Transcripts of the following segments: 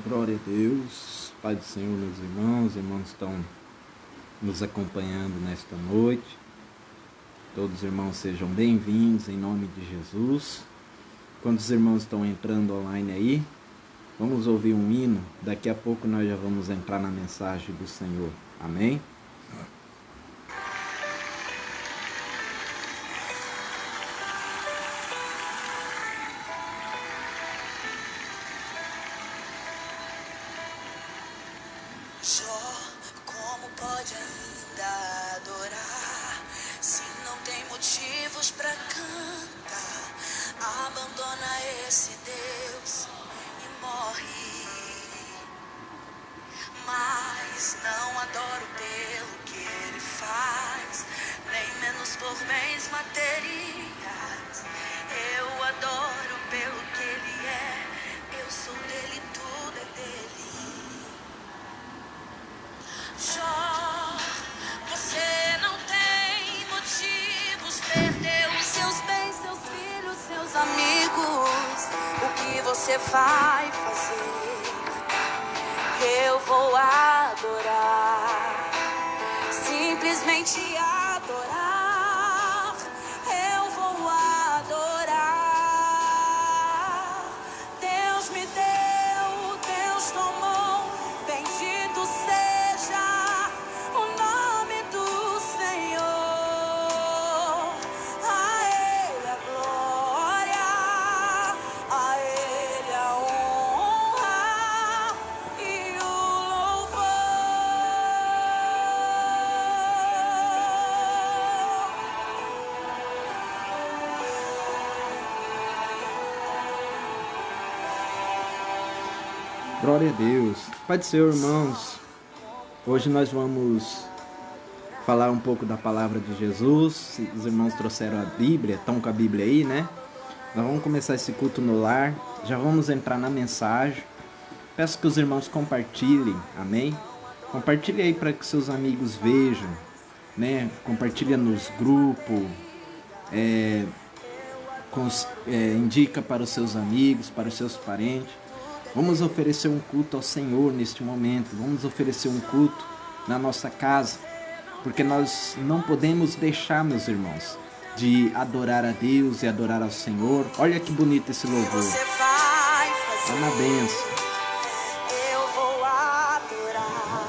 Glória a Deus, Pai do Senhor, meus irmãos estão nos acompanhando nesta noite. Todos os irmãos sejam bem-vindos em nome de Jesus. Quantos irmãos estão entrando online aí? Vamos ouvir um hino, daqui a pouco nós já vamos entrar na mensagem do Senhor. Amém? Jó, como pode ainda adorar se não tem motivos pra cantar? Abandona esse Deus e morre. Mas não adoro pelo que ele faz, nem menos por bens materiais. Eu adoro pelo que ele é. Eu sou dele, tudo é dele. Jó, você não tem motivos, perdeu os seus bens, seus filhos, seus amigos. O que você vai fazer? Eu vou adorar, simplesmente adorar. Eu vou adorar. Deus me deu, Deus tomou, bendito seja o nome do Senhor. A Ele a glória, a Ele a honra e o louvor. Glória a Deus. Pai do Senhor, irmãos, hoje nós vamos falar um pouco da palavra de Jesus. Os irmãos trouxeram a Bíblia, estão com a Bíblia aí, né? Nós vamos começar esse culto no lar, já vamos entrar na mensagem. Peço que os irmãos compartilhem, amém? Compartilhe aí para que seus amigos vejam, né? Compartilha nos grupos, indica para os seus amigos, para os seus parentes. Vamos oferecer um culto ao Senhor neste momento. Vamos oferecer um culto na nossa casa, porque nós não podemos deixar, meus irmãos, de adorar a Deus e adorar ao Senhor. Olha que bonito esse louvor. Você vai É fazer? uma bênção. Eu vou adorar,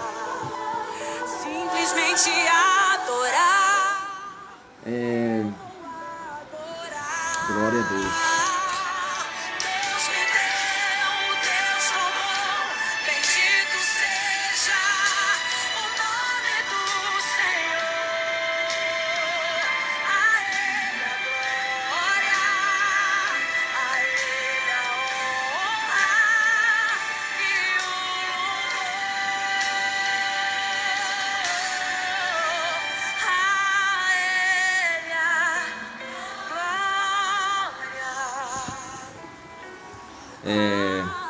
simplesmente adorar. Glória a Deus. Deus me deu, Deus tomou, bendito seja o nome do Senhor. A Ele a glória, a Ele a honra e o louvor. A Ele a glória.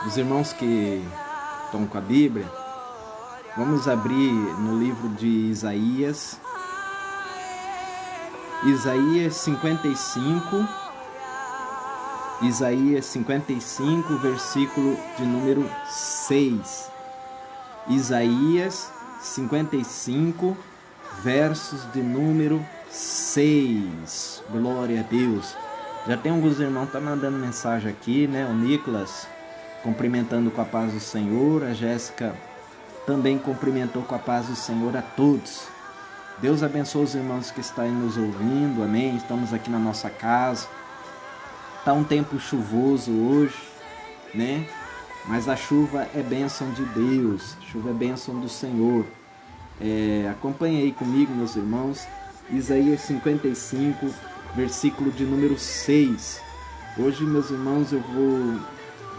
Os irmãos que estão com a Bíblia, vamos abrir no livro de Isaías. Isaías 55. Isaías 55, versículo de número 6. Isaías 55, versos de número 6. Glória a Deus. Já tem alguns irmãos que estão mandando mensagem aqui, né? O Nicolas cumprimentando com a paz do Senhor. A Jéssica também cumprimentou com a paz do Senhor a todos. Deus abençoe os irmãos que estão aí nos ouvindo, amém? Estamos aqui na nossa casa. Está um tempo chuvoso hoje, né? Mas a chuva é bênção de Deus, a chuva é bênção do Senhor. Acompanhe aí comigo, meus irmãos, Isaías 55, versículo de número 6. Hoje, meus irmãos, eu vou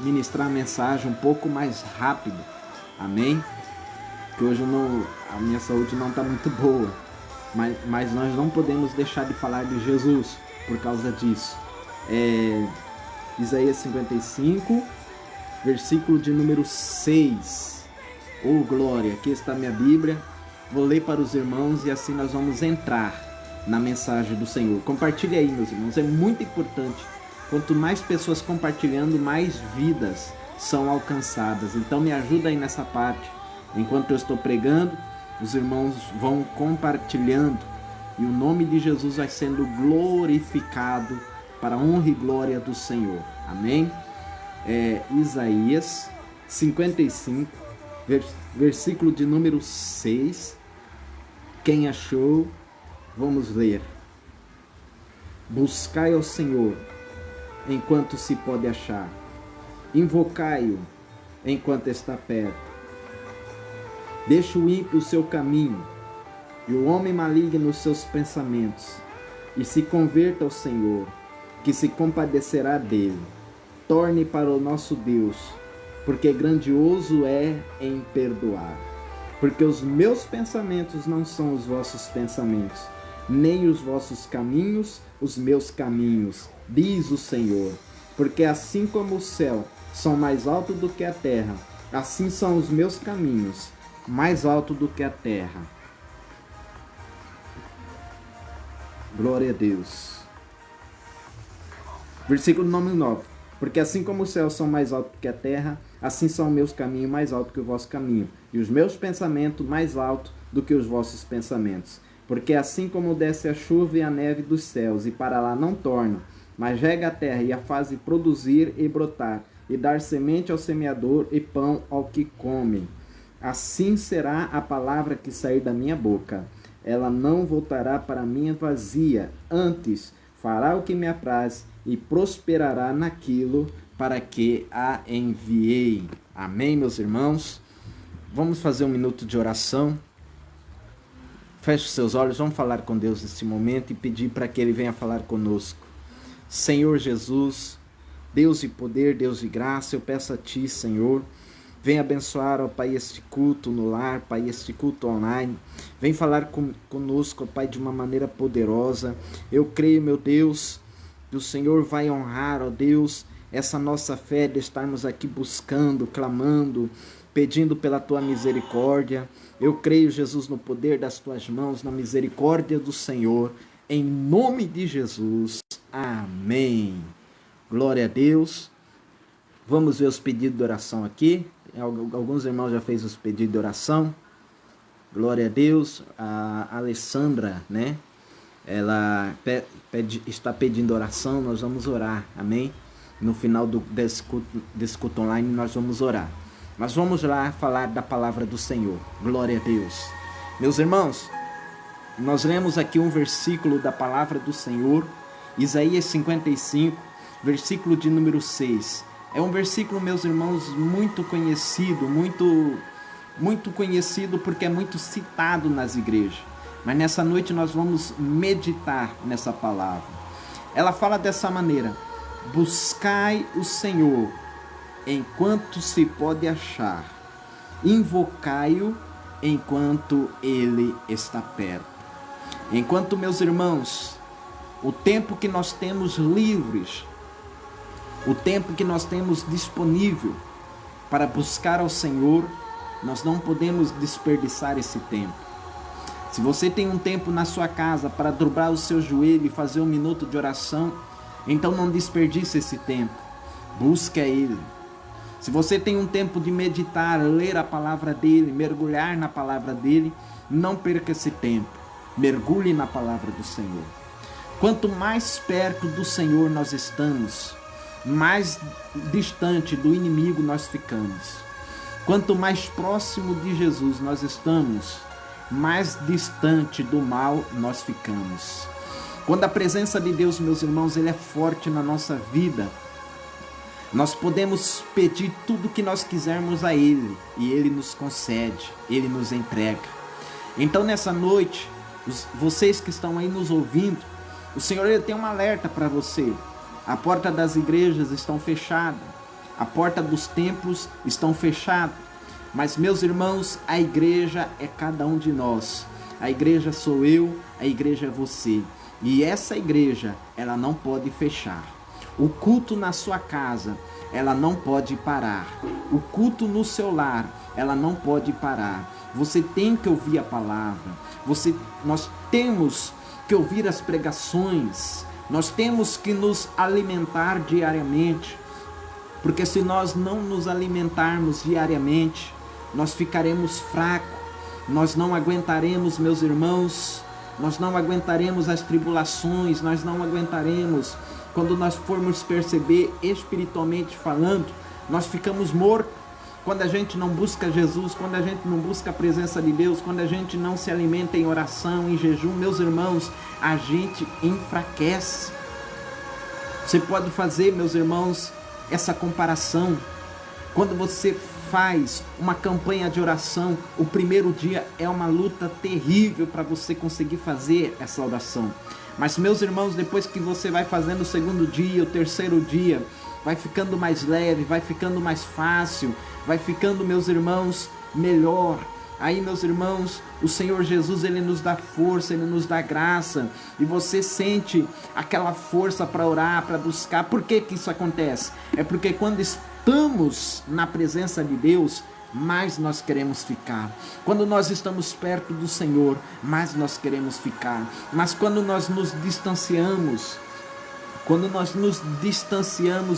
ministrar a mensagem um pouco mais rápido, amém? Porque hoje a minha saúde não está muito boa, mas nós não podemos deixar de falar de Jesus por causa disso. Isaías 55, versículo de número 6. Oh glória, aqui está a minha Bíblia. Vou ler para os irmãos e assim nós vamos entrar na mensagem do Senhor. Compartilhe aí, meus irmãos, é muito importante. Quanto mais pessoas compartilhando, mais vidas são alcançadas. Então me ajuda aí nessa parte. Enquanto eu estou pregando, os irmãos vão compartilhando e o nome de Jesus vai sendo glorificado para a honra e glória do Senhor. Amém? Isaías 55, versículo de número 6. Quem achou, vamos ler. Buscai ao Senhor enquanto se pode achar. Invocai-o enquanto está perto. Deixa o ímpio o seu caminho e o homem maligno os seus pensamentos, e se converta ao Senhor, que se compadecerá dele. Torne para o nosso Deus, porque grandioso é em perdoar. Porque os meus pensamentos não são os vossos pensamentos, nem os vossos caminhos os meus caminhos, diz o Senhor. Porque assim como o céu são mais altos do que a terra, assim são os meus caminhos mais altos do que a terra. Glória a Deus. Versículo número 9. Porque assim como os céus são mais altos que a terra, assim são meus caminhos mais altos que o vosso caminho, e os meus pensamentos mais altos do que os vossos pensamentos. Porque assim como desce a chuva e a neve dos céus, e para lá não torna, mas rega a terra e a faz produzir e brotar, e dar semente ao semeador e pão ao que come, assim será a palavra que sair da minha boca. Ela não voltará para mim vazia, antes fará o que me apraz e prosperará naquilo para que a enviei. Amém, meus irmãos? Vamos fazer um minuto de oração. Feche os seus olhos, vamos falar com Deus nesse momento e pedir para que Ele venha falar conosco. Senhor Jesus, Deus de poder, Deus de graça, eu peço a Ti, Senhor, vem abençoar, ó Pai, este culto no lar, Pai, este culto online. Vem falar conosco, ó Pai, de uma maneira poderosa. Eu creio, meu Deus, que o Senhor vai honrar, ó Deus, essa nossa fé de estarmos aqui buscando, clamando, pedindo pela Tua misericórdia. Eu creio, Jesus, no poder das Tuas mãos, na misericórdia do Senhor. Em nome de Jesus. Amém. Glória a Deus. Vamos ver os pedidos de oração aqui. Alguns irmãos já fez os pedidos de oração. Glória a Deus. A Alessandra, né? Ela está pedindo oração. Nós vamos orar. Amém? No final desse culto online nós vamos orar. Mas vamos lá falar da palavra do Senhor. Glória a Deus. Meus irmãos, nós lemos aqui um versículo da palavra do Senhor. Isaías 55, versículo de número 6. É um versículo, meus irmãos, muito conhecido, muito conhecido porque é muito citado nas igrejas. Mas nessa noite nós vamos meditar nessa palavra. Ela fala dessa maneira: buscai o Senhor enquanto se pode achar, invocai-o enquanto Ele está perto. Enquanto, meus irmãos, o tempo que nós temos livres, o tempo que nós temos disponível para buscar ao Senhor, nós não podemos desperdiçar esse tempo. Se você tem um tempo na sua casa para dobrar o seu joelho e fazer um minuto de oração, então não desperdice esse tempo. Busque a Ele. Se você tem um tempo de meditar, ler a palavra dEle, mergulhar na palavra dEle, não perca esse tempo. Mergulhe na palavra do Senhor. Quanto mais perto do Senhor nós estamos, mais distante do inimigo nós ficamos. Quanto mais próximo de Jesus nós estamos, mais distante do mal nós ficamos. Quando a presença de Deus, meus irmãos, Ele é forte na nossa vida, nós podemos pedir tudo que nós quisermos a Ele, e Ele nos concede, Ele nos entrega. Então nessa noite, vocês que estão aí nos ouvindo, o Senhor Ele tem um alerta para você. A porta das igrejas estão fechadas, a porta dos templos estão fechadas. Mas, meus irmãos, a igreja é cada um de nós. A igreja sou eu, a igreja é você. E essa igreja, ela não pode fechar. O culto na sua casa, ela não pode parar. O culto no seu lar, ela não pode parar. Você tem que ouvir a palavra. Nós temos que ouvir as pregações. Nós temos que nos alimentar diariamente. porque se nós não nos alimentarmos diariamente, nós ficaremos fracos, nós não aguentaremos, meus irmãos, nós não aguentaremos as tribulações, nós não aguentaremos. Quando nós formos perceber, espiritualmente falando, nós ficamos mortos. Quando a gente não busca Jesus, quando a gente não busca a presença de Deus, quando a gente não se alimenta em oração, em jejum, meus irmãos, a gente enfraquece. Você pode fazer, meus irmãos, essa comparação. Quando você faz uma campanha de oração, o primeiro dia é uma luta terrível para você conseguir fazer essa oração. Mas, meus irmãos, depois que você vai fazendo o segundo dia, o terceiro dia, vai ficando mais leve, vai ficando mais fácil, vai ficando, meus irmãos, melhor. Aí, meus irmãos, o Senhor Jesus, Ele nos dá força, Ele nos dá graça, e você sente aquela força para orar, para buscar. Por que que isso acontece? É porque quando estamos na presença de Deus, mais nós queremos ficar. Quando nós estamos perto do Senhor, mais nós queremos ficar. Mas quando nós nos distanciamos,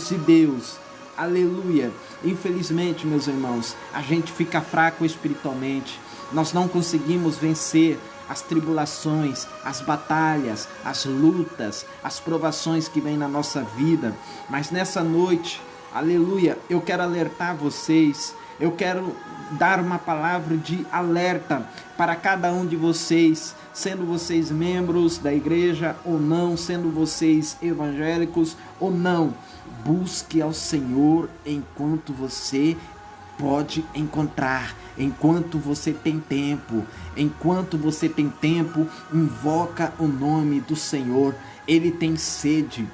de Deus, aleluia, infelizmente, meus irmãos, a gente fica fraco espiritualmente. Nós não conseguimos vencer as tribulações, as batalhas, as lutas, as provações que vêm na nossa vida. Mas nessa noite, aleluia, eu quero alertar vocês, eu quero dar uma palavra de alerta para cada um de vocês, sendo vocês membros da igreja ou não, sendo vocês evangélicos ou não. Busque ao Senhor enquanto você pode encontrar, enquanto você tem tempo. Enquanto você tem tempo, invoca o nome do Senhor. Ele tem sede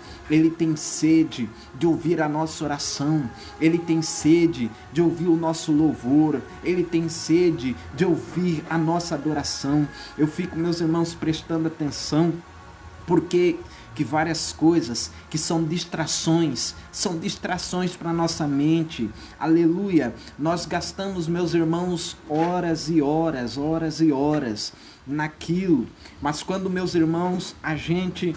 de ouvir a nossa oração, Ele tem sede de ouvir o nosso louvor, Ele tem sede de ouvir a nossa adoração. Eu fico, meus irmãos, prestando atenção, porque que várias coisas que são distrações para nossa mente, aleluia, nós gastamos, meus irmãos, horas e horas naquilo, mas quando, meus irmãos, a gente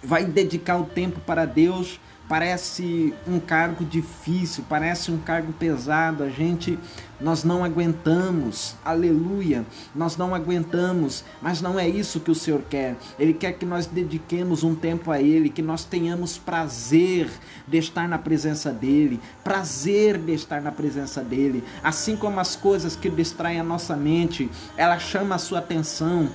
vai dedicar o tempo para Deus, parece um cargo difícil, parece um cargo pesado, nós não aguentamos, aleluia, nós não aguentamos, mas não é isso que o Senhor quer. Ele quer que nós dediquemos um tempo a Ele, que nós tenhamos prazer de estar na presença dEle, assim como as coisas que distraem a nossa mente, ela chama a sua atenção,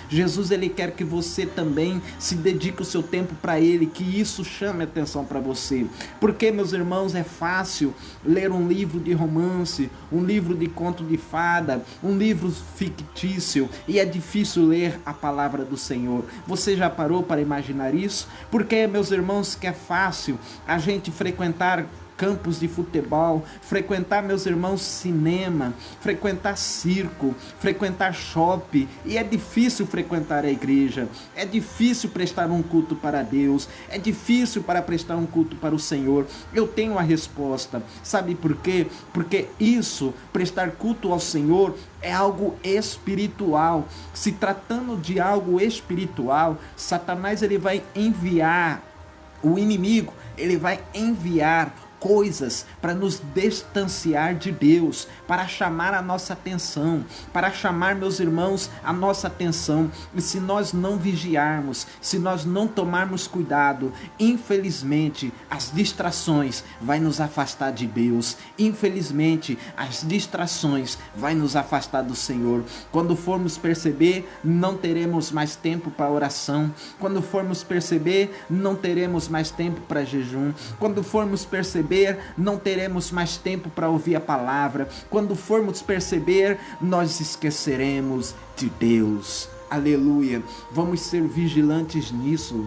Jesus, Ele quer que você também se dedique o seu tempo para Ele, que isso chame a atenção para você, porque, meus irmãos, é fácil ler um livro de romance, um livro de conto de fada, um livro fictício, e é difícil ler a palavra do Senhor. Você já parou para imaginar isso? Porque, meus irmãos, que é fácil a gente frequentar campos de futebol, frequentar, meus irmãos, cinema, frequentar circo, frequentar shopping, e é difícil frequentar a igreja, é difícil prestar um culto para Deus, é difícil para prestar um culto para o Senhor. Eu tenho a resposta, sabe por quê? Porque isso, prestar culto ao Senhor, é algo espiritual. Se tratando de algo espiritual, Satanás, ele vai enviar, o inimigo, ele vai enviar coisas para nos distanciar de Deus, para chamar a nossa atenção, para chamar, meus irmãos, a nossa atenção. E se nós não vigiarmos, se nós não tomarmos cuidado, infelizmente as distrações vai nos afastar de Deus. Infelizmente as distrações vai nos afastar do Senhor. Quando formos perceber, não teremos mais tempo para oração. Quando formos perceber, não teremos mais tempo para jejum. Quando formos perceber, não teremos mais tempo para ouvir a palavra. Quando formos perceber, nós esqueceremos de Deus. Aleluia. Vamos ser vigilantes nisso,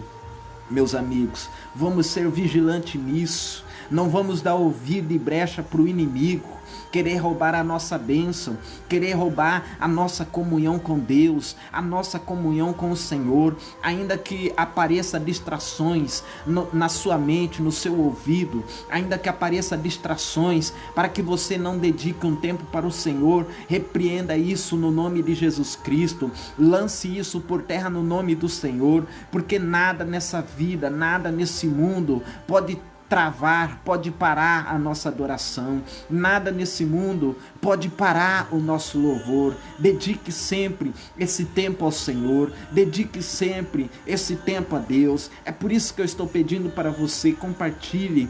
meus amigos. Vamos ser vigilantes nisso. Não vamos dar ouvido e brecha para o inimigo querer roubar a nossa bênção, querer roubar a nossa comunhão com Deus, a nossa comunhão com o Senhor. Ainda que apareça distrações na sua mente, no seu ouvido, ainda que apareça distrações para que você não dedique um tempo para o Senhor, repreenda isso no nome de Jesus Cristo, lance isso por terra no nome do Senhor, porque nada nessa vida, nada nesse mundo pode travar, pode parar a nossa adoração. Nada nesse mundo pode parar o nosso louvor. Dedique sempre esse tempo ao Senhor. Dedique sempre esse tempo a Deus. É por isso que eu estou pedindo para você, compartilhe.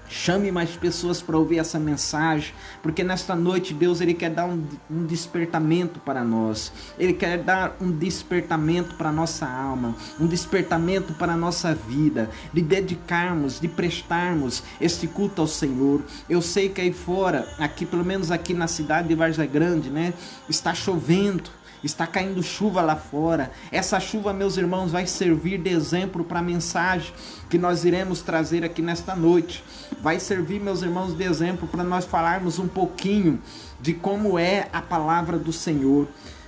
Chame mais pessoas para ouvir essa mensagem, porque nesta noite Deus ele quer dar um despertamento para nós. Ele quer dar um despertamento para a nossa alma, um despertamento para a nossa vida, de dedicarmos, de prestarmos este culto ao Senhor. Eu sei que aí fora, aqui pelo menos aqui na cidade de Várzea Grande, né, está chovendo. Está caindo chuva lá fora. Essa chuva, meus irmãos, vai servir de exemplo para a mensagem que nós iremos trazer aqui nesta noite. Vai servir, meus irmãos, de exemplo para nós falarmos um pouquinho de como é a palavra do Senhor.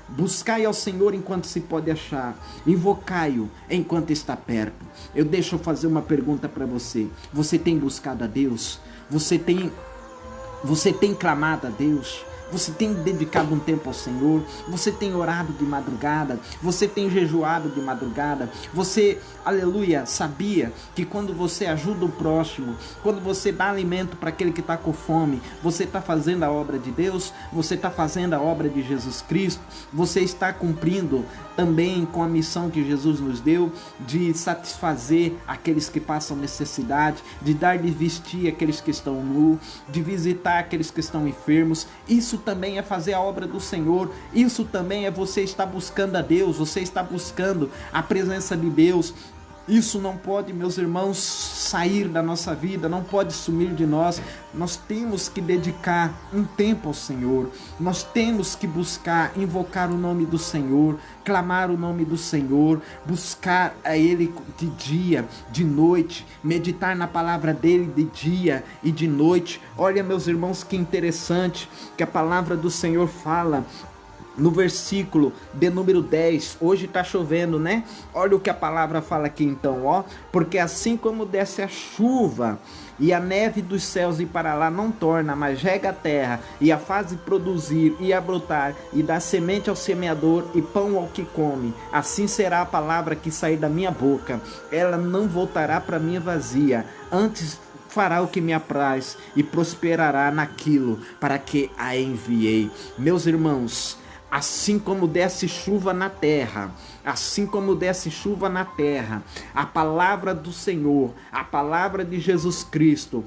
Buscai ao Senhor enquanto se pode achar. Invocai-o enquanto está perto. Deixa eu fazer uma pergunta para você. Você tem buscado a Deus? Você tem clamado a Deus? Você tem dedicado um tempo ao Senhor? Você tem orado de madrugada? Você tem jejuado de madrugada? Você, aleluia, sabia que quando você ajuda o próximo, quando você dá alimento para aquele que está com fome, você está fazendo a obra de Deus? Você está fazendo a obra de Jesus Cristo? Você está cumprindo também com a missão que Jesus nos deu de satisfazer aqueles que passam necessidade, de dar de vestir aqueles que estão nus, de visitar aqueles que estão enfermos? Isso também é fazer a obra do Senhor. Isso também é você estar buscando a Deus, você está buscando a presença de Deus. Isso não pode, meus irmãos, sair da nossa vida, não pode sumir de nós. Nós temos que dedicar um tempo ao Senhor. Nós temos que buscar, invocar o nome do Senhor, clamar o nome do Senhor, buscar a Ele de dia, de noite, meditar na palavra dEle de dia e de noite. Olha, meus irmãos, que interessante que a palavra do Senhor fala no versículo de número 10, hoje está chovendo, né? Olha o que a palavra fala aqui então, ó. Porque assim como desce a chuva e a neve dos céus e para lá não torna, mas rega a terra e a faz produzir e a brotar e dá semente ao semeador e pão ao que come, assim será a palavra que sair da minha boca. Ela não voltará para mim vazia, antes fará o que me apraz e prosperará naquilo para que a enviei. Meus irmãos, assim como desce chuva na terra, a palavra do Senhor, a palavra de Jesus Cristo,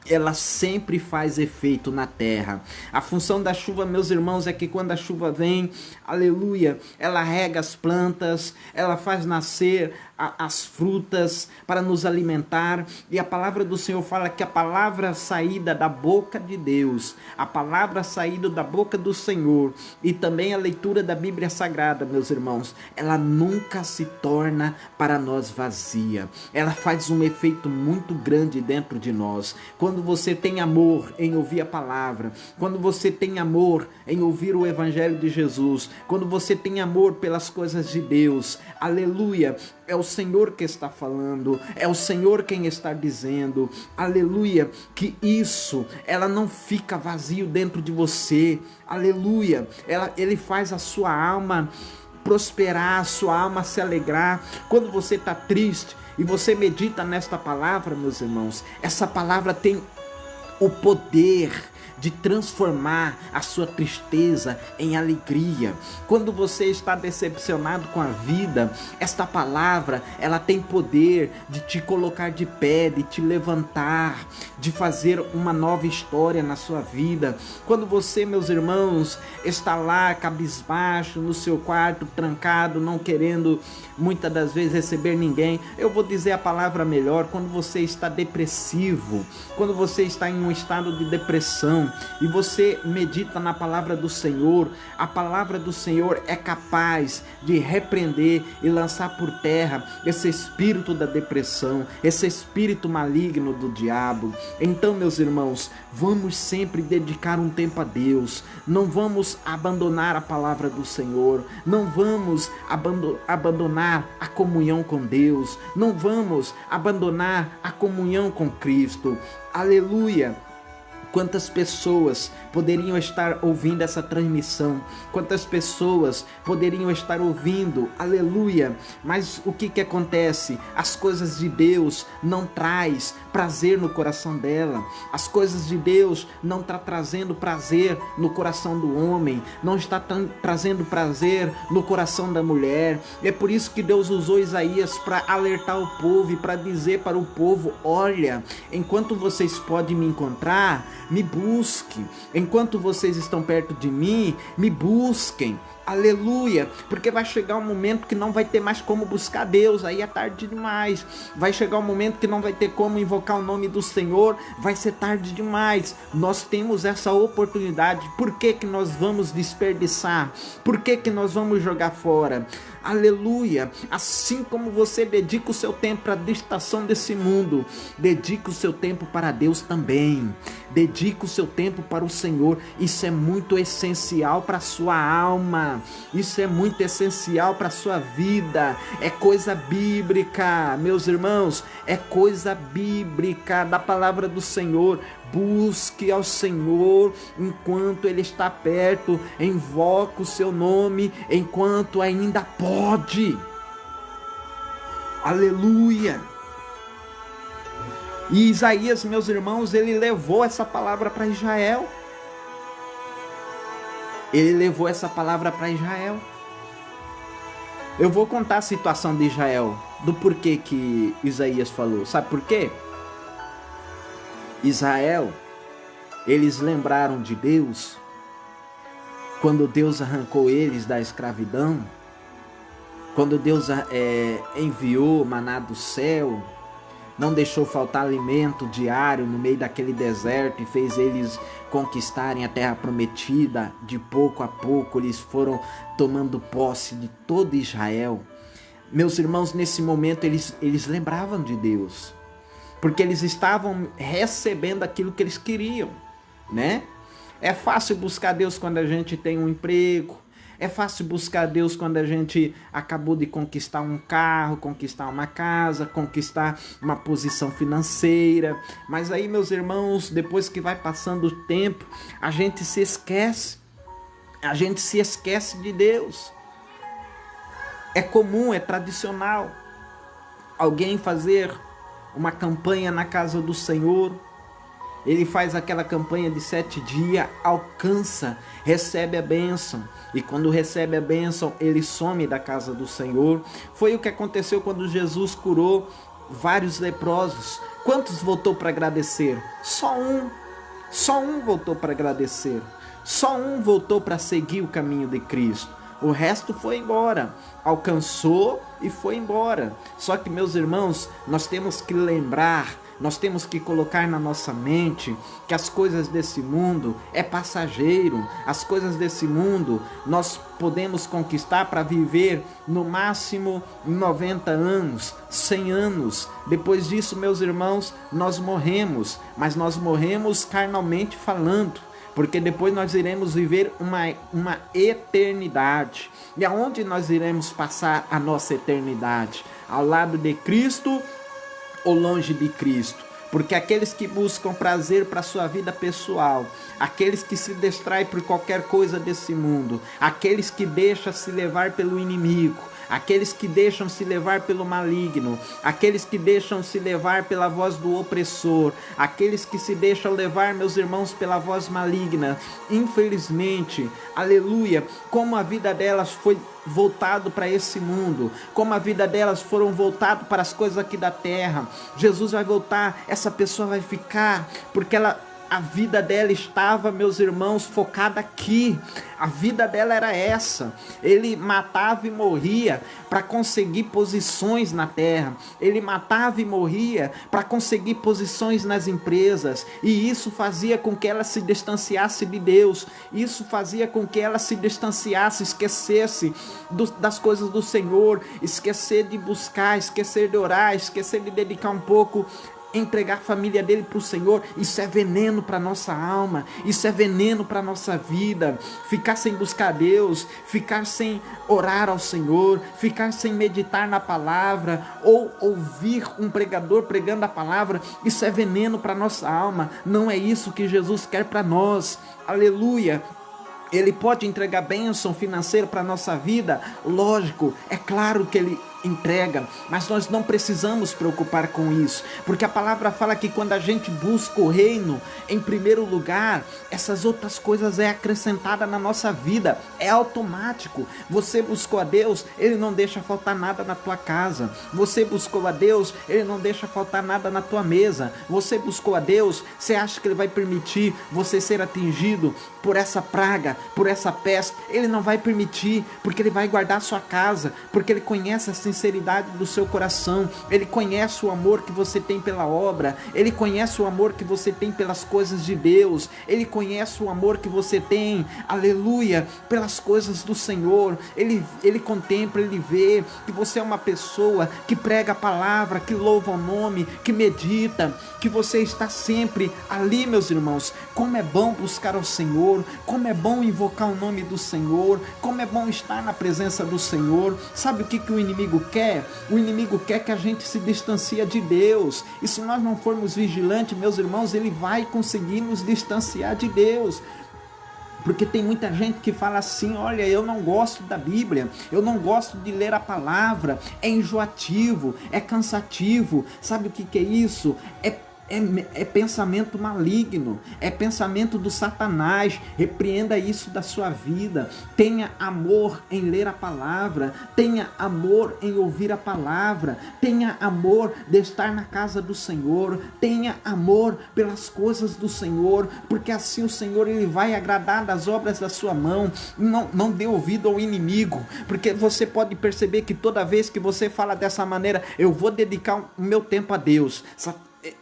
ela sempre faz efeito na terra. A função da chuva, meus irmãos, é que quando a chuva vem, aleluia, ela rega as plantas, ela faz nascer as frutas para nos alimentar. E a palavra do Senhor fala que a palavra saída da boca de Deus, a palavra saída da boca do Senhor e também a leitura da Bíblia Sagrada, meus irmãos, ela nunca se torna para nós vazia. Ela faz um efeito muito grande dentro de nós. Quando você tem amor em ouvir a palavra, quando você tem amor em ouvir o Evangelho de Jesus, quando você tem amor pelas coisas de Deus, aleluia, é o Senhor que está falando, é o Senhor quem está dizendo, aleluia, que isso, ela não fica vazio dentro de você, aleluia, ele faz a sua alma prosperar, a sua alma se alegrar. Quando você está triste e você medita nesta palavra, meus irmãos, essa palavra tem o poder de transformar a sua tristeza em alegria. Quando você está decepcionado com a vida, esta palavra, ela tem poder de te colocar de pé, de te levantar, de fazer uma nova história na sua vida. Quando você, meus irmãos, está lá cabisbaixo no seu quarto, trancado, não querendo muitas das vezes receber ninguém, eu vou dizer a palavra melhor, quando você está depressivo, quando você está em um estado de depressão, e você medita na palavra do Senhor, a palavra do Senhor é capaz de repreender e lançar por terra esse espírito da depressão, esse espírito maligno do diabo. Então, meus irmãos, vamos sempre dedicar um tempo a Deus, não vamos abandonar a palavra do Senhor, não vamos abandonar a comunhão com Deus, não vamos abandonar a comunhão com Cristo, aleluia. Quantas pessoas poderiam estar ouvindo essa transmissão? Quantas pessoas poderiam estar ouvindo? Aleluia! Mas o que acontece? As coisas de Deus não traz prazer no coração dela. As coisas de Deus não está trazendo prazer no coração do homem. Não está trazendo prazer no coração da mulher. É por isso que Deus usou Isaías para alertar o povo e para dizer para o povo: olha, enquanto vocês podem me encontrar, me busquem. Enquanto vocês estão perto de mim, me busquem. Aleluia, porque vai chegar um momento que não vai ter mais como buscar Deus, aí é tarde demais. Vai chegar um momento que não vai ter como invocar o nome do Senhor, vai ser tarde demais. Nós temos essa oportunidade, por que nós vamos desperdiçar? Por que nós vamos jogar fora? Aleluia, assim como você dedica o seu tempo para a distração desse mundo, dedica o seu tempo para Deus também. Dedica o seu tempo para o Senhor. Isso é muito essencial para a sua alma. Isso é muito essencial para a sua vida. É coisa bíblica, meus irmãos. É coisa bíblica da palavra do Senhor. Busque ao Senhor enquanto Ele está perto. Invoque o seu nome enquanto ainda pode. Aleluia. E Isaías, meus irmãos, ele levou essa palavra para Israel. Ele levou essa palavra para Israel. Eu vou contar a situação de Israel, do porquê que Isaías falou. Sabe por quê? Israel, eles lembraram de Deus quando Deus arrancou eles da escravidão, quando Deus enviou maná do céu, não deixou faltar alimento diário no meio daquele deserto e fez eles conquistarem a terra prometida. De pouco a pouco eles foram tomando posse de todo Israel. Meus irmãos, nesse momento eles lembravam de Deus, porque eles estavam recebendo aquilo que eles queriam, né? É fácil buscar Deus quando a gente tem um emprego. É fácil buscar Deus quando a gente acabou de conquistar um carro, conquistar uma casa, conquistar uma posição financeira. Mas aí, meus irmãos, depois que vai passando o tempo, a gente se esquece. A gente se esquece de Deus. É comum, é tradicional alguém fazer uma campanha na casa do Senhor. Ele faz aquela campanha de 7 dias, alcança, recebe a bênção. E quando recebe a bênção, ele some da casa do Senhor. Foi o que aconteceu quando Jesus curou vários leprosos. Quantos voltou para agradecer? Só um. Só um voltou para agradecer. Só um voltou para seguir o caminho de Cristo. O resto foi embora. Alcançou e foi embora. Só que, meus irmãos, nós temos que lembrar, nós temos que colocar na nossa mente que as coisas desse mundo é passageiro. As coisas desse mundo nós podemos conquistar para viver no máximo 90 anos, 100 anos. Depois disso, meus irmãos, nós morremos, mas nós morremos carnalmente falando, porque depois nós iremos viver uma eternidade. E aonde nós iremos passar a nossa eternidade? Ao lado de Cristo ou longe de Cristo? Porque aqueles que buscam prazer para a sua vida pessoal, aqueles que se distraem por qualquer coisa desse mundo, aqueles que deixam se levar pelo inimigo, aqueles que deixam se levar pelo maligno, aqueles que deixam se levar pela voz do opressor, aqueles que se deixam levar, meus irmãos, pela voz maligna, infelizmente, aleluia, como a vida delas foi voltado para esse mundo, como a vida delas foram voltado para as coisas aqui da terra. Jesus vai voltar, essa pessoa vai ficar, porque a vida dela estava, meus irmãos, focada aqui. A vida dela era essa. Ele matava e morria para conseguir posições na terra. Ele matava e morria para conseguir posições nas empresas. E isso fazia com que ela se distanciasse de Deus. Isso fazia com que ela se distanciasse, esquecesse das coisas do Senhor, esquecer de buscar, esquecer de orar, esquecer de dedicar um pouco entregar a família dele para o Senhor, isso é veneno para nossa alma, isso é veneno para nossa vida. Ficar sem buscar Deus, ficar sem orar ao Senhor, ficar sem meditar na palavra, ou ouvir um pregador pregando a palavra, isso é veneno para nossa alma. Não é isso que Jesus quer para nós. Aleluia. Ele pode entregar bênção financeira para a nossa vida? Lógico, é claro que Ele entrega, mas nós não precisamos preocupar com isso, porque a palavra fala que quando a gente busca o reino em primeiro lugar, essas outras coisas é acrescentada na nossa vida, é automático. Você buscou a Deus, Ele não deixa faltar nada na tua casa. Você buscou a Deus, Ele não deixa faltar nada na tua mesa. Você buscou a Deus, você acha que Ele vai permitir você ser atingido por essa praga, por essa peste? Ele não vai permitir, porque Ele vai guardar a sua casa, porque Ele conhece a sinceridade do seu coração. Ele conhece o amor que você tem pela obra, Ele conhece o amor que você tem pelas coisas de Deus, Ele conhece o amor que você tem, aleluia, pelas coisas do Senhor. Ele contempla, Ele vê que você é uma pessoa que prega a palavra, que louva o nome, que medita, que você está sempre ali, meus irmãos. Como é bom buscar ao Senhor, como é bom invocar o nome do Senhor, como é bom estar na presença do Senhor. Sabe o que o inimigo quer? O inimigo quer que a gente se distancie de Deus, e se nós não formos vigilantes, meus irmãos, ele vai conseguir nos distanciar de Deus. Porque tem muita gente que fala assim: olha, eu não gosto da Bíblia, eu não gosto de ler a palavra, é enjoativo, é cansativo. Sabe o que é isso? É pensamento maligno, é pensamento do Satanás. Repreenda isso da sua vida. Tenha amor em ler a palavra, tenha amor em ouvir a palavra, tenha amor de estar na casa do Senhor, tenha amor pelas coisas do Senhor, porque assim o Senhor, Ele vai agradar das obras da sua mão. Não dê ouvido ao inimigo, porque você pode perceber que toda vez que você fala dessa maneira: eu vou dedicar o meu tempo a Deus,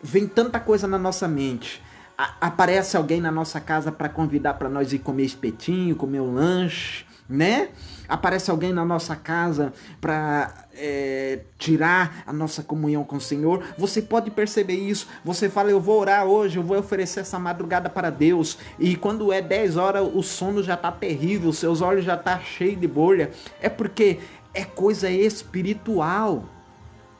vem tanta coisa na nossa mente. Aparece alguém na nossa casa para convidar para nós ir comer espetinho, comer um lanche, né? Aparece alguém na nossa casa para tirar a nossa comunhão com o Senhor. Você pode perceber isso. Você fala: eu vou orar hoje, eu vou oferecer essa madrugada para Deus. E quando é 10 horas, o sono já está terrível, seus olhos já estão cheios de bolha. É porque é coisa espiritual.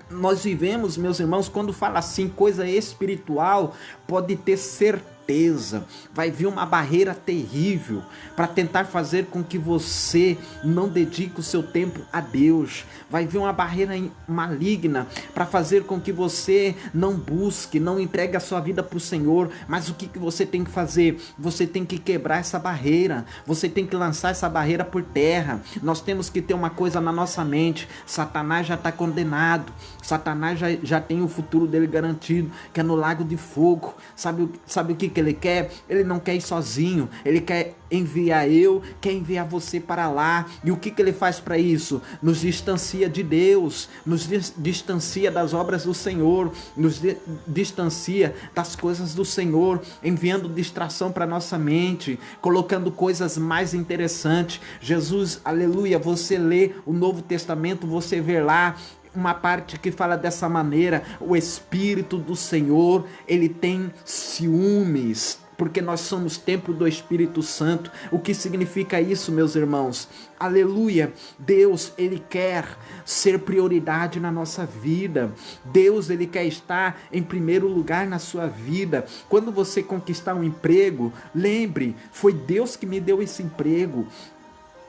Nós vivemos, meus irmãos, quando fala assim, coisa espiritual, pode ter certeza, vai vir uma barreira terrível para tentar fazer com que você não dedique o seu tempo a Deus. Vai vir uma barreira maligna para fazer com que você não busque, não entregue a sua vida para o Senhor. Mas o que você tem que fazer? Você tem que quebrar essa barreira, você tem que lançar essa barreira por terra. Nós temos que ter uma coisa na nossa mente: Satanás já está condenado, Satanás já tem o futuro dele garantido, que é no lago de fogo. Sabe o que ele quer? Ele não quer ir sozinho, ele quer enviar quer enviar você para lá. E o que ele faz para isso? Nos distancia de Deus, nos distancia das obras do Senhor, nos distancia das coisas do Senhor, enviando distração para nossa mente, colocando coisas mais interessantes. Jesus, aleluia, você lê o Novo Testamento, você vê lá uma parte que fala dessa maneira: o Espírito do Senhor, ele tem ciúmes, porque nós somos templo do Espírito Santo. O que significa isso, meus irmãos? Aleluia! Deus, ele quer ser prioridade na nossa vida. Deus, ele quer estar em primeiro lugar na sua vida. Quando você conquistar um emprego, lembre: foi Deus que me deu esse emprego.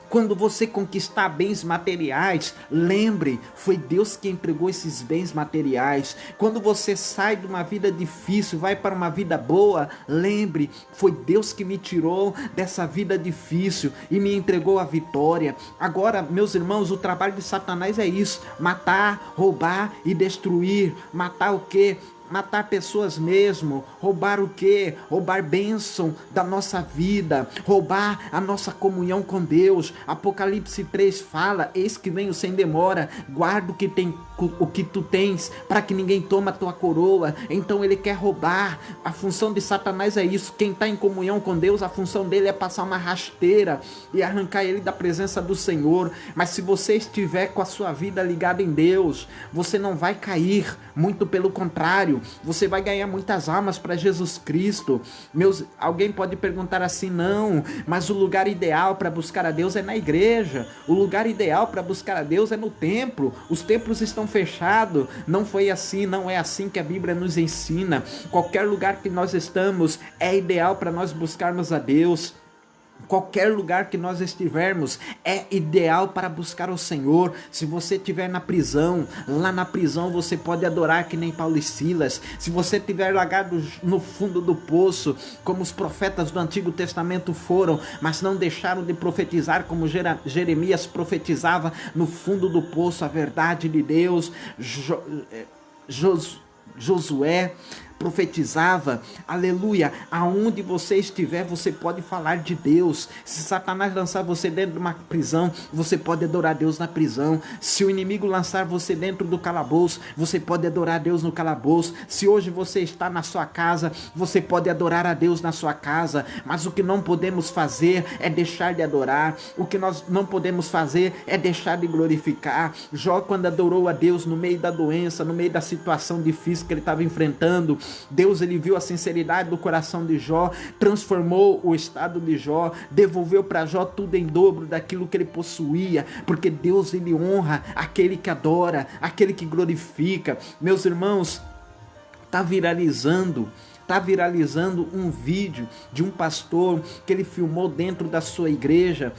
Quando você conquistar bens materiais, lembre: foi Deus que entregou esses bens materiais. Quando você sai de uma vida difícil, vai para uma vida boa, lembre: foi Deus que me tirou dessa vida difícil e me entregou a vitória. Agora, meus irmãos, o trabalho de Satanás é isso: matar, roubar e destruir. Matar o quê? Matar pessoas mesmo. Roubar o quê? Roubar bênção da nossa vida, roubar a nossa comunhão com Deus. Apocalipse 3 fala: eis que venho sem demora, guarda o que tu tens, para que ninguém toma a tua coroa. Então ele quer roubar. A função de Satanás é isso. Quem está em comunhão com Deus, a função dele é passar uma rasteira e arrancar ele da presença do Senhor. Mas se você estiver com a sua vida ligada em Deus, você não vai cair, muito pelo contrário, evangelho, você vai ganhar muitas almas para Jesus Cristo. Alguém pode perguntar assim: não, mas o lugar ideal para buscar a Deus é na igreja, o lugar ideal para buscar a Deus é no templo, os templos estão fechados. Não foi assim, não é assim que a Bíblia nos ensina. Qualquer lugar que nós estamos é ideal para nós buscarmos a Deus. Qualquer lugar que nós estivermos é ideal para buscar o Senhor. Se você estiver na prisão, lá na prisão você pode adorar que nem Paulo e Silas. Se você estiver largado no fundo do poço, como os profetas do Antigo Testamento foram, mas não deixaram de profetizar como Jeremias profetizava no fundo do poço a verdade de Deus. Josué profetizava, aleluia, aonde você estiver, você pode falar de Deus. Se Satanás lançar você dentro de uma prisão, você pode adorar Deus na prisão. Se o inimigo lançar você dentro do calabouço, você pode adorar Deus no calabouço. Se hoje você está na sua casa, você pode adorar a Deus na sua casa. Mas o que não podemos fazer é deixar de adorar. O que nós não podemos fazer é deixar de glorificar. Jó, quando adorou a Deus no meio da doença, no meio da situação difícil que ele estava enfrentando, Deus, ele viu a sinceridade do coração de Jó, transformou o estado de Jó, devolveu para Jó tudo em dobro daquilo que ele possuía, porque Deus, ele honra aquele que adora, aquele que glorifica. Meus irmãos, está viralizando um vídeo de um pastor que ele filmou dentro da sua igreja,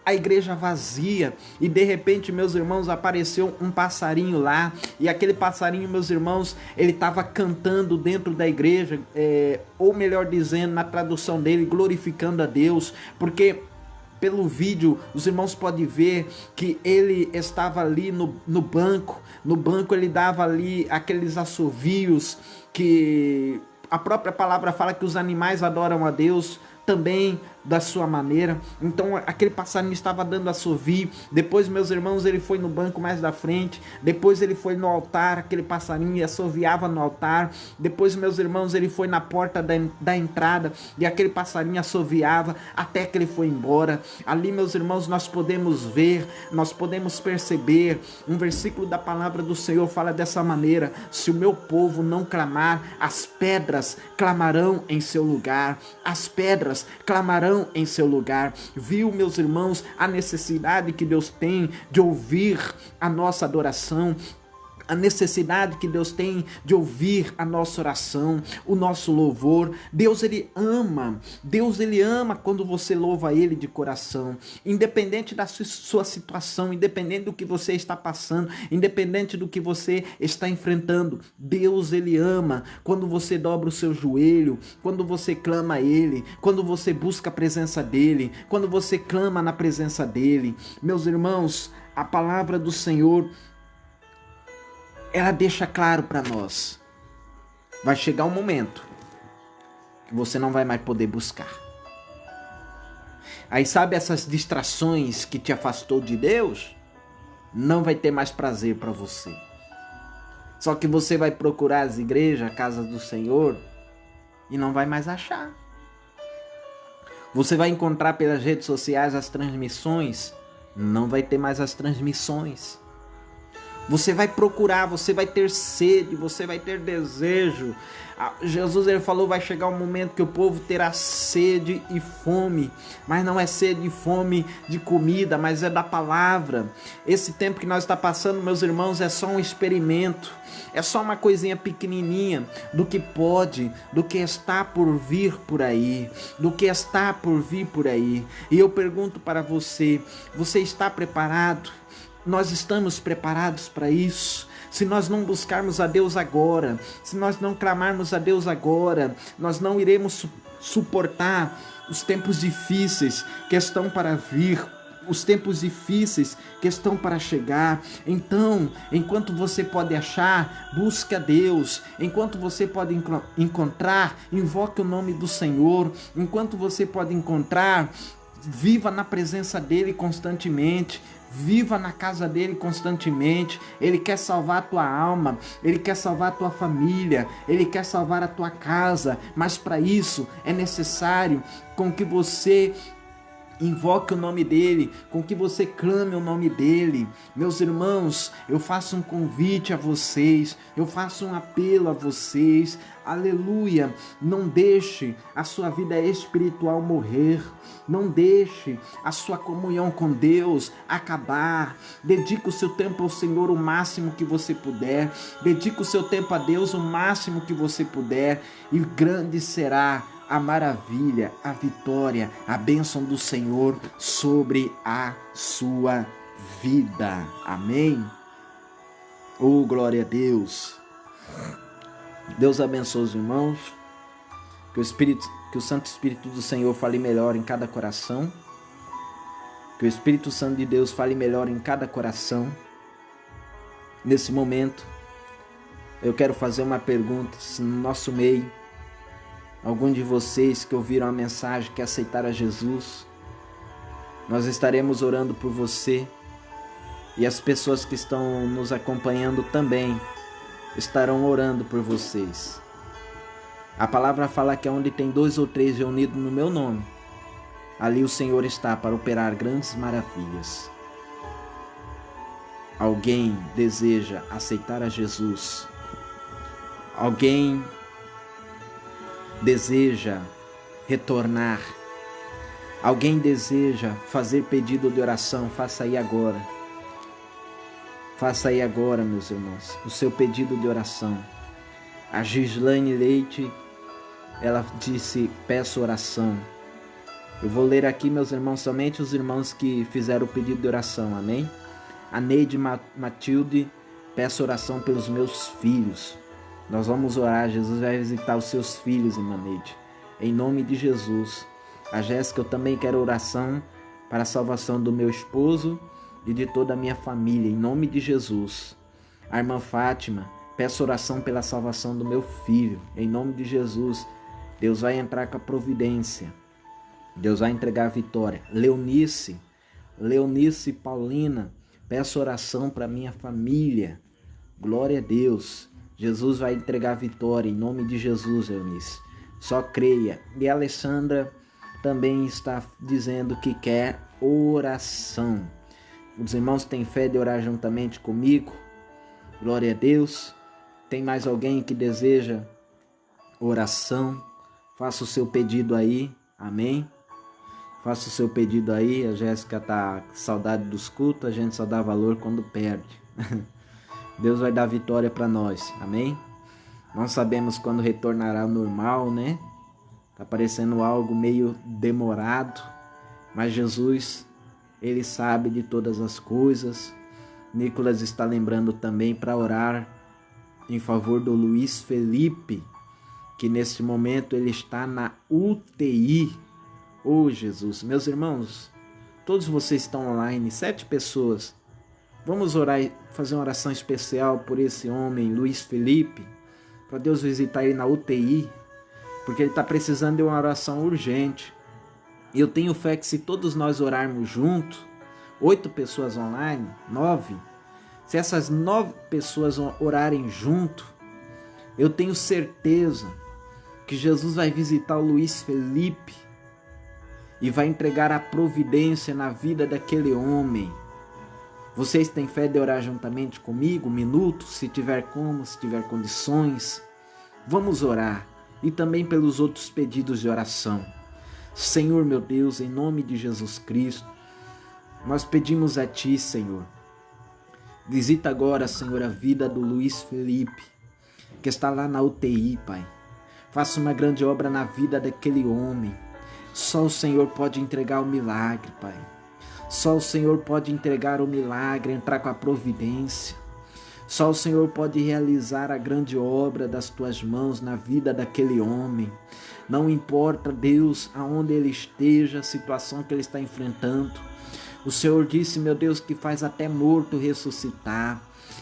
a igreja vazia, e de repente, meus irmãos, apareceu um passarinho lá, e aquele passarinho, meus irmãos, ele estava cantando dentro da igreja, ou melhor dizendo, na tradução dele, glorificando a Deus, porque pelo vídeo os irmãos podem ver que ele estava ali no banco ele dava ali aqueles assovios que a própria palavra fala que os animais adoram a Deus também da sua maneira. Então aquele passarinho estava dando assovio. Depois, meus irmãos, ele foi no banco mais da frente. Depois ele foi no altar, aquele passarinho assoviava no altar. Depois, meus irmãos, ele foi na porta da entrada e aquele passarinho assoviava até que ele foi embora. Ali, meus irmãos, nós podemos ver, nós podemos perceber. Um versículo da palavra do Senhor fala dessa maneira: se o meu povo não clamar, as pedras clamarão em seu lugar. As pedras clamarão em seu lugar. Viu, meus irmãos, a necessidade que Deus tem de ouvir a nossa adoração, a necessidade que Deus tem de ouvir a nossa oração, o nosso louvor. Deus, ele ama quando você louva Ele de coração, independente da sua situação, independente do que você está passando, independente do que você está enfrentando. Deus, ele ama quando você dobra o seu joelho, quando você clama a Ele, quando você busca a presença dEle, quando você clama na presença dEle. Meus irmãos, a palavra do Senhor, ela deixa claro para nós: vai chegar um momento que você não vai mais poder buscar. Aí, sabe, essas distrações que te afastou de Deus, não vai ter mais prazer para você. Só que você vai procurar as igrejas, a casa do Senhor, e não vai mais achar. Você vai encontrar pelas redes sociais as transmissões, não vai ter mais as transmissões. Você vai procurar, você vai ter sede, você vai ter desejo. Jesus, ele falou, vai chegar um momento que o povo terá sede e fome, mas não é sede e fome de comida, mas é da palavra. Esse tempo que nós está passando, meus irmãos, é só um experimento, é só uma coisinha pequenininha do que pode, do que está por vir por aí, do que está por vir por aí. E eu pergunto para você, você está preparado? Nós estamos preparados para isso? Se nós não buscarmos a Deus agora, se nós não clamarmos a Deus agora, nós não iremos suportar os tempos difíceis que estão para vir, os tempos difíceis que estão para chegar. Então, enquanto você pode achar, busque a Deus. Enquanto você pode encontrar, invoque o nome do Senhor. Enquanto você pode encontrar, viva na presença dEle constantemente. Viva na casa dEle constantemente. Ele quer salvar a tua alma, Ele quer salvar a tua família, Ele quer salvar a tua casa, mas para isso é necessário com que você Invoque o nome dele, com que você clame o nome dele. Meus irmãos, eu faço um convite a vocês, eu faço um apelo a vocês. Aleluia! Não deixe a sua vida espiritual morrer. Não deixe a sua comunhão com Deus acabar. Dedique o seu tempo ao Senhor o máximo que você puder. Dedique o seu tempo a Deus o máximo que você puder. E grande será a maravilha, a vitória, a bênção do Senhor sobre a sua vida. Amém? Oh, glória a Deus. Deus abençoe os irmãos. Que o Santo Espírito do Senhor fale melhor em cada coração. Que o Espírito Santo de Deus fale melhor em cada coração. Nesse momento, eu quero fazer uma pergunta. Se no nosso meio algum de vocês que ouviram a mensagem que aceitaram a Jesus, nós estaremos orando por você, e as pessoas que estão nos acompanhando também estarão orando por vocês. A palavra fala que onde tem 2 ou 3 reunidos no meu nome, ali o Senhor está para operar grandes maravilhas. Alguém deseja aceitar a Jesus? Alguém deseja retornar? Alguém deseja fazer pedido de oração? Faça aí agora. Faça aí agora, meus irmãos, o seu pedido de oração. A Gislaine Leite, ela disse: peço oração. Eu vou ler aqui, meus irmãos, somente os irmãos que fizeram o pedido de oração, amém? A Neide Matilde: peço oração pelos meus filhos. Nós vamos orar, Jesus vai visitar os seus filhos, irmã Neide, em nome de Jesus. A Jéssica: eu também quero oração para a salvação do meu esposo e de toda a minha família, em nome de Jesus. A irmã Fátima: peço oração pela salvação do meu filho, em nome de Jesus. Deus vai entrar com a providência, Deus vai entregar a vitória. Leonice Paulina: peço oração para minha família. Glória a Deus. Jesus vai entregar a vitória, em nome de Jesus, Leonice. Só creia. E a Alessandra também está dizendo que quer oração. Os irmãos têm fé de orar juntamente comigo? Glória a Deus. Tem mais alguém que deseja oração? Faça o seu pedido aí. Amém? Faça o seu pedido aí. A Jéssica está com saudade dos cultos. A gente só dá valor quando perde. Deus vai dar vitória para nós. Amém? Não sabemos quando retornará ao normal, né? Está parecendo algo meio demorado. Mas Jesus, Ele sabe de todas as coisas. Nicolas está lembrando também para orar em favor do Luiz Felipe, que neste momento ele está na UTI. Oh, Jesus. Meus irmãos, todos vocês estão online, 7 pessoas. Vamos orar e fazer uma oração especial por esse homem, Luiz Felipe, para Deus visitar ele na UTI, porque ele está precisando de uma oração urgente. E eu tenho fé que se todos nós orarmos juntos, 8 pessoas online, 9, se essas 9 pessoas orarem junto, eu tenho certeza que Jesus vai visitar o Luiz Felipe e vai entregar a providência na vida daquele homem. Vocês têm fé de orar juntamente comigo? Um minuto, se tiver como, se tiver condições. Vamos orar. E também pelos outros pedidos de oração. Senhor, meu Deus, em nome de Jesus Cristo, nós pedimos a Ti, Senhor. Visita agora, Senhor, a vida do Luiz Felipe, que está lá na UTI, Pai. Faça uma grande obra na vida daquele homem. Só o Senhor pode entregar o milagre, Pai. Só o Senhor pode entregar o milagre, entrar com a providência. Só o Senhor pode realizar a grande obra das Tuas mãos na vida daquele homem. Não importa, Deus, aonde ele esteja, a situação que ele está enfrentando. O Senhor disse, meu Deus, que faz até morto ressuscitar.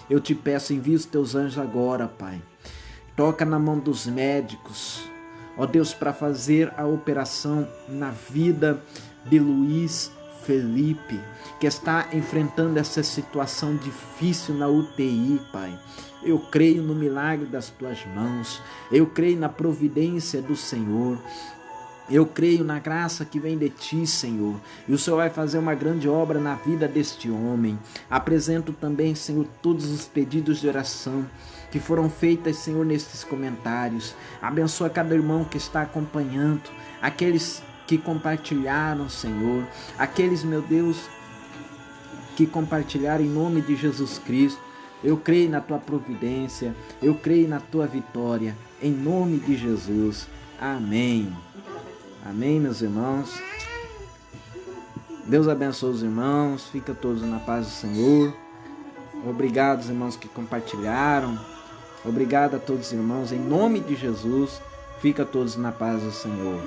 Eu te peço, envia os Teus anjos agora, Pai. Toca na mão dos médicos, ó Deus, para fazer a operação na vida de Luiz Felipe, que está enfrentando essa situação difícil na UTI, Pai. Eu creio no milagre das Tuas mãos, eu creio na providência do Senhor. Eu creio na graça que vem de ti, Senhor, e o Senhor vai fazer uma grande obra na vida deste homem. Apresento também, Senhor, todos os pedidos de oração que foram feitas, Senhor, nestes comentários. Abençoa cada irmão que está acompanhando, aqueles que compartilharam, Senhor, aqueles, meu Deus, que compartilharam em nome de Jesus Cristo. Eu creio na tua providência, eu creio na tua vitória, em nome de Jesus. Amém. Amém, meus irmãos. Deus abençoe os irmãos. Fica todos na paz do Senhor. Obrigado, os irmãos que compartilharam. Obrigado a todos os irmãos. Em nome de Jesus, fica todos na paz do Senhor.